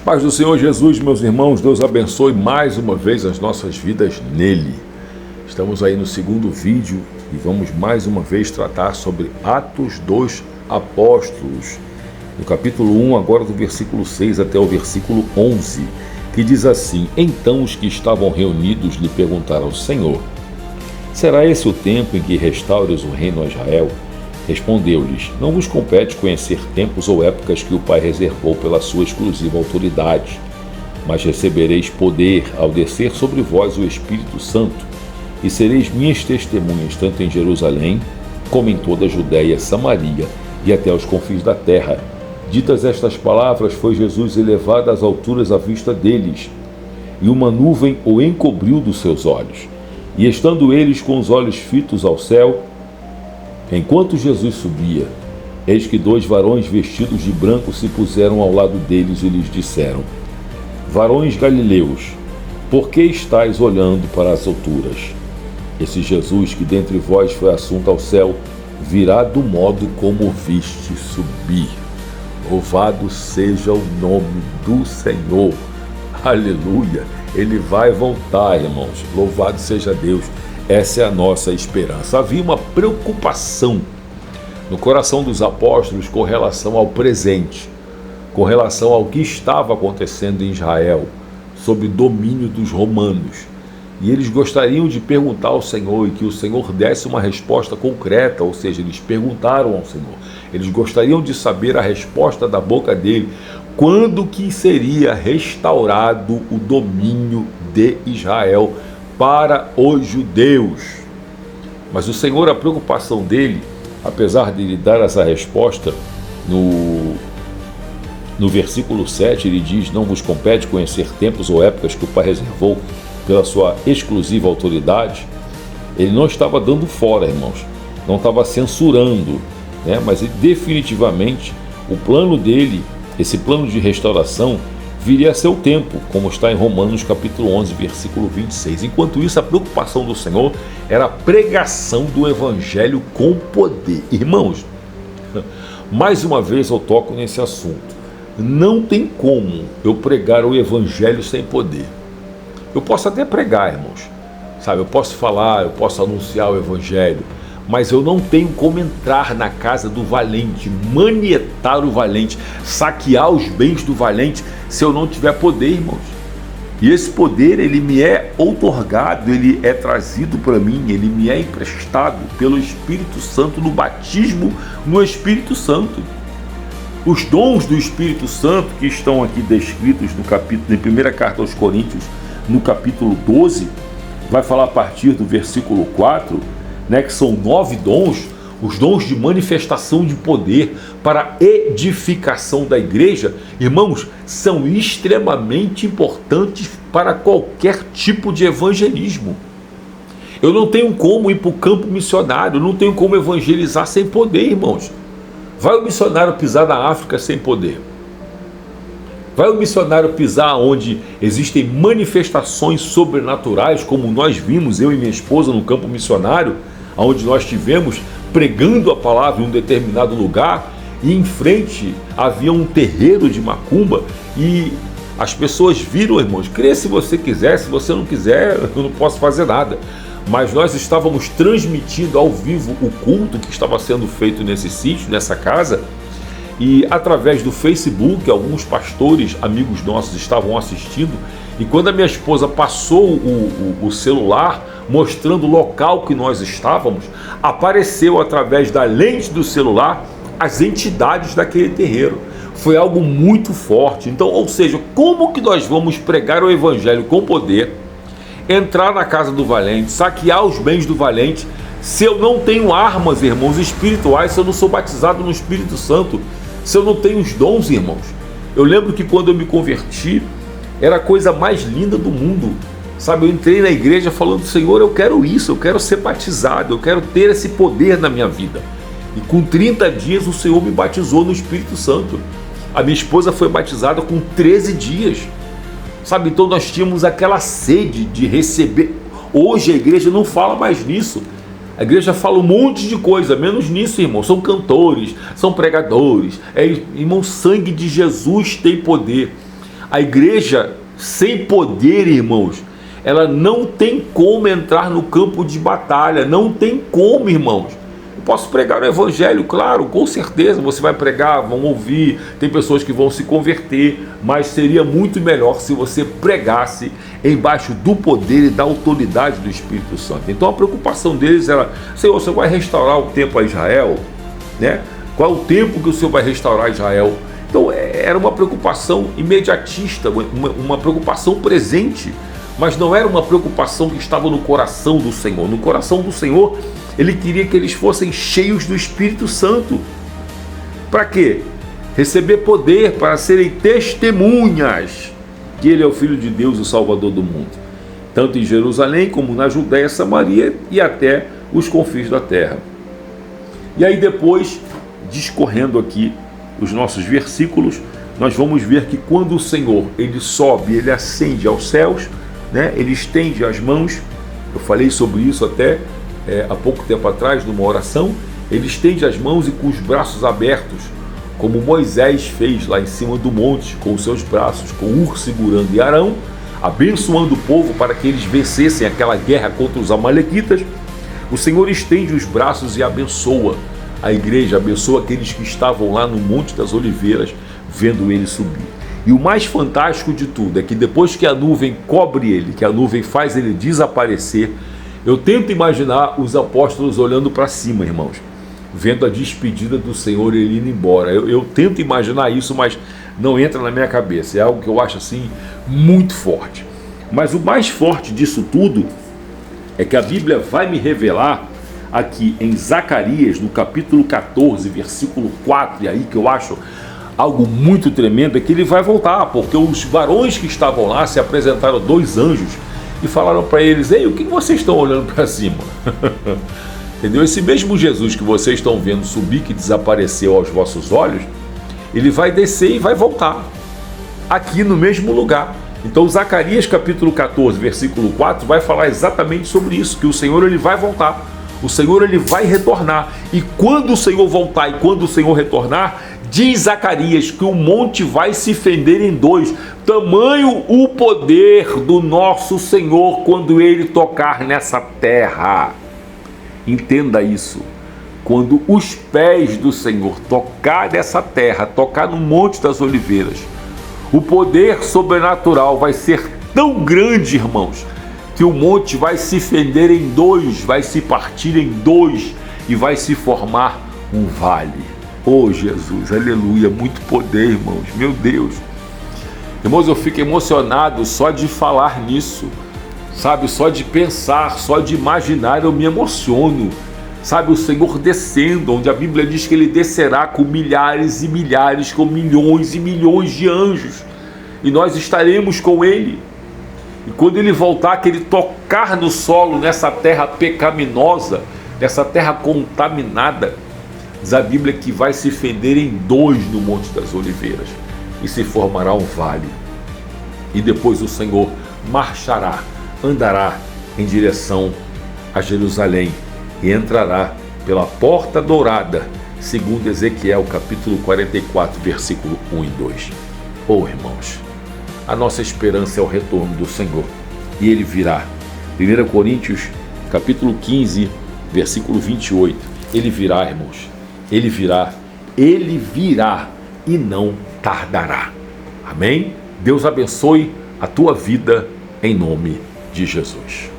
Paz do Senhor Jesus, meus irmãos, Deus abençoe mais uma vez as nossas vidas nele. Estamos aí no segundo vídeo e vamos mais uma vez tratar sobre Atos dos Apóstolos, no capítulo 1, agora do versículo 6 até o versículo 11, que diz assim: Então os que estavam reunidos lhe perguntaram: Senhor, será esse o tempo em que restaures o reino a Israel? Respondeu-lhes: Não vos compete conhecer tempos ou épocas que o Pai reservou pela sua exclusiva autoridade, mas recebereis poder ao descer sobre vós o Espírito Santo, e sereis minhas testemunhas tanto em Jerusalém, como em toda a Judéia, Samaria e até os confins da terra. Ditas estas palavras, foi Jesus elevado às alturas à vista deles, e uma nuvem o encobriu dos seus olhos. E estando eles com os olhos fitos ao céu, enquanto Jesus subia, eis que 2 varões vestidos de branco se puseram ao lado deles e lhes disseram: Varões galileus, por que estáis olhando para as alturas? Esse Jesus que dentre vós foi assunto ao céu, virá do modo como o viste subir. Louvado seja o nome do Senhor. Aleluia! Ele vai voltar, irmãos. Louvado seja Deus. Essa é a nossa esperança. Havia uma preocupação no coração dos apóstolos com relação ao presente, com relação ao que estava acontecendo em Israel, sob domínio dos romanos. E eles gostariam de perguntar ao Senhor e que o Senhor desse uma resposta concreta, ou seja, eles perguntaram ao Senhor. Eles gostariam de saber a resposta da boca dele, quando que seria restaurado o domínio de Israel para os judeus. Mas o Senhor, a preocupação dele, apesar de lhe dar essa resposta, no versículo 7 ele diz: Não vos compete conhecer tempos ou épocas que o Pai reservou pela sua exclusiva autoridade. Ele não estava dando fora, irmãos, não estava censurando, né? Mas ele, definitivamente, o plano dele, esse plano de restauração, viria a seu tempo, como está em Romanos capítulo 11, versículo 26. Enquanto isso, a preocupação do Senhor era a pregação do Evangelho com poder. Irmãos, mais uma vez eu toco nesse assunto. Não tem como eu pregar o Evangelho sem poder. Eu posso até pregar, irmãos, sabe? Eu posso falar, eu posso anunciar o Evangelho, mas eu não tenho como entrar na casa do valente, manietar o valente, saquear os bens do valente, se eu não tiver poder, irmãos. E esse poder, ele me é outorgado, ele é trazido para mim, ele me é emprestado pelo Espírito Santo, no batismo no Espírito Santo. Os dons do Espírito Santo, que estão aqui descritos no capítulo, em 1ª carta aos Coríntios, no capítulo 12, vai falar a partir do versículo 4, né, que são 9 dons, os dons de manifestação de poder para edificação da igreja. Irmãos, são extremamente importantes para qualquer tipo de evangelismo. Eu não tenho como ir para o campo missionário, eu não tenho como evangelizar sem poder, irmãos. Vai o missionário pisar na África sem poder? Vai o missionário pisar onde existem manifestações sobrenaturais, como nós vimos, eu e minha esposa, no campo missionário, onde nós estivemos pregando a palavra em um determinado lugar, e em frente havia um terreiro de macumba, e as pessoas viram, irmãos, crê se você quiser, se você não quiser, eu não posso fazer nada. Mas nós estávamos transmitindo ao vivo o culto que estava sendo feito nesse sítio, nessa casa, e através do Facebook, alguns pastores, amigos nossos, estavam assistindo, e quando a minha esposa passou o celular, mostrando o local que nós estávamos, apareceu através da lente do celular as entidades daquele terreiro. Foi algo muito forte. Então, ou seja, como que nós vamos pregar o Evangelho com poder, entrar na casa do valente, saquear os bens do valente, se eu não tenho armas, irmãos, espirituais, se eu não sou batizado no Espírito Santo, se eu não tenho os dons, irmãos? Eu lembro que quando eu me converti, era a coisa mais linda do mundo, sabe? Eu entrei na igreja falando: Senhor, eu quero isso, eu quero ser batizado, eu quero ter esse poder na minha vida. E com 30 dias o Senhor me batizou no Espírito Santo. A minha esposa foi batizada com 13 dias, sabe? Então nós tínhamos aquela sede de receber. Hoje a igreja não fala mais nisso. A igreja fala um monte de coisa, menos nisso, irmão. São cantores, são pregadores. Irmão, sangue de Jesus tem poder. A igreja sem poder, irmãos, ela não tem como entrar no campo de batalha, não tem como, irmãos. Eu posso pregar o evangelho, claro, com certeza, você vai pregar, vão ouvir, tem pessoas que vão se converter, mas seria muito melhor se você pregasse embaixo do poder e da autoridade do Espírito Santo. Então a preocupação deles era: Senhor, você vai restaurar o templo a Israel? Né? Qual é o tempo que o Senhor vai restaurar Israel? Então era uma preocupação imediatista, uma preocupação presente, mas não era uma preocupação que estava no coração do Senhor. No coração do Senhor, Ele queria que eles fossem cheios do Espírito Santo. Para quê? Receber poder para serem testemunhas que Ele é o Filho de Deus, o Salvador do mundo, tanto em Jerusalém como na Judéia, Samaria e até os confins da terra. E aí depois, discorrendo aqui os nossos versículos, nós vamos ver que quando o Senhor ele sobe, ele ascende aos céus, né? Ele estende as mãos. Eu falei sobre isso até há pouco tempo atrás numa oração. Ele estende as mãos e com os braços abertos, como Moisés fez lá em cima do monte, com os seus braços, com Ur segurando e Arão, abençoando o povo para que eles vencessem aquela guerra contra os amalequitas. O Senhor estende os braços e abençoa a igreja, abençoa aqueles que estavam lá no Monte das Oliveiras, vendo ele subir. E o mais fantástico de tudo é que depois que a nuvem cobre ele, que a nuvem faz ele desaparecer, eu tento imaginar os apóstolos olhando para cima, irmãos, vendo a despedida do Senhor ele indo embora. Eu tento imaginar isso, mas não entra na minha cabeça. É algo que eu acho assim muito forte. Mas o mais forte disso tudo é que a Bíblia vai me revelar aqui em Zacarias, no capítulo 14, versículo 4, e aí que eu acho algo muito tremendo, é que ele vai voltar, porque os varões que estavam lá se apresentaram 2 anjos e falaram para eles: ei, o que vocês estão olhando para cima? Entendeu? Esse mesmo Jesus que vocês estão vendo subir, que desapareceu aos vossos olhos, ele vai descer e vai voltar aqui no mesmo lugar. Então Zacarias capítulo 14, versículo 4 vai falar exatamente sobre isso, que o Senhor ele vai voltar, o Senhor ele vai retornar, e quando o Senhor voltar e quando o Senhor retornar, diz Zacarias que o monte vai se fender em 2, tamanho o poder do nosso Senhor quando ele tocar nessa terra. Entenda isso. Quando os pés do Senhor tocar nessa terra, tocar no Monte das Oliveiras, o poder sobrenatural vai ser tão grande, irmãos, que o monte vai se fender em 2, vai se partir em 2 e vai se formar um vale. Oh Jesus, aleluia, muito poder, irmãos, meu Deus. Irmãos, eu fico emocionado só de falar nisso. Sabe, só de pensar, só de imaginar eu me emociono. Sabe, o Senhor descendo, onde a Bíblia diz que ele descerá com milhares e milhares, com milhões e milhões de anjos, e nós estaremos com ele. E quando ele voltar, que ele tocar no solo, nessa terra pecaminosa, nessa terra contaminada, diz a Bíblia que vai se fender em 2 no Monte das Oliveiras e se formará um vale. E depois o Senhor marchará, andará em direção a Jerusalém e entrará pela porta dourada, segundo Ezequiel capítulo 44, versículo 1 e 2. Oh, irmãos, a nossa esperança é o retorno do Senhor, e ele virá. 1 Coríntios capítulo 15, versículo 28. Ele virá, irmãos, ele virá e não tardará. Amém? Deus abençoe a tua vida em nome de Jesus.